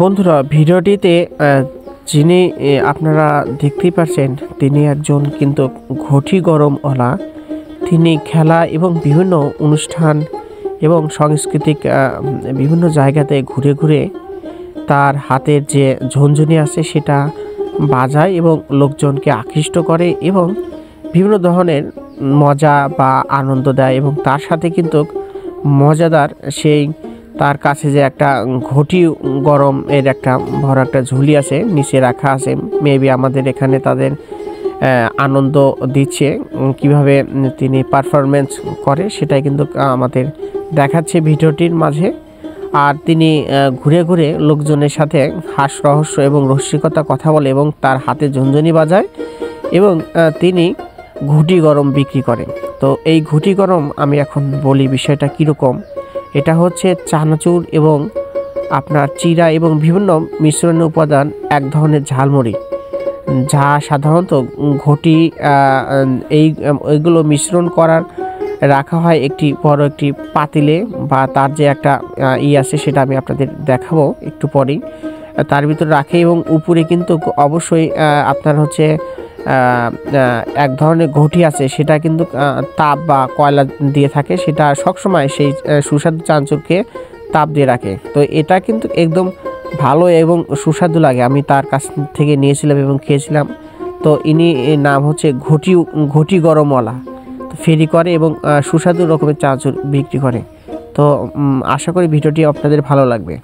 বন্ধুরা, ভিডিওটিতে যিনি আপনারা দেখতেই পাচ্ছেন, তিনি একজন কিন্তু ঘটি গরমওয়ালা। তিনি খেলা এবং বিভিন্ন অনুষ্ঠান এবং সাংস্কৃতিক বিভিন্ন জায়গাতে ঘুরে ঘুরে তার হাতের যে ঝনঝনি আছে সেটা বাজায় এবং লোকজনকে আকৃষ্ট করে এবং বিভিন্ন ধরনের মজা বা আনন্দ দেয়। এবং তার সাথে কিন্তু মজাদার সেই তার কাছে যে একটা ঘটি গরম এর একটা বড় একটা ঝুলি আছে, নিচে রাখা আছে। মেবি আমাদের এখানে তাদের আনন্দ দিচ্ছে, কিভাবে তিনি পারফরমেন্স করে সেটাই কিন্তু আমাদের দেখাচ্ছে ভিডিওটির মাঝে। আর তিনি ঘুরে ঘুরে লোকজনের সাথে হাস রহস্য এবং রসিকতা কথা বলে এবং তার হাতে ঝনঝনি বাজায় এবং তিনি ঘুটি গরম বিক্রি করে। তো এই ঘুটি গরম আমি এখন বলি বিষয়টা কীরকম। এটা হচ্ছে চানাচুর এবং আপনার চিরা এবং বিভিন্ন মিশ্রণের উপাদান, এক ধরনের ঝালমুড়ি, যা সাধারণত ঘটি এইগুলো মিশ্রণ করার রাখা হয় একটি বড় একটি পাতিলে, বা তার যে একটা আছে সেটা আমি আপনাদের দেখাবো একটু পরেই। তার ভিতরে রাখে এবং উপরে কিন্তু অবশ্যই আপনার হচ্ছে এক ধরনের ঘটি আছে, সেটা কিন্তু তাপ বা কয়লা দিয়ে থাকে, সেটা সবসময় সেই সুস্বাদু চানাচুরকে তাপ দিয়ে রাখে। তো এটা কিন্তু একদম ভালো এবং সুস্বাদু লাগে। আমি তার কাছ থেকে নিয়েছিলাম এবং খেয়েছিলাম। তো ইনি নাম হচ্ছে ঘটি গরমওয়ালা। তো ফেরি করে এবং সুস্বাদু রকমের চানাচুর বিক্রি করে। তো আশা করি ভিডিওটি আপনাদের ভালো লাগবে।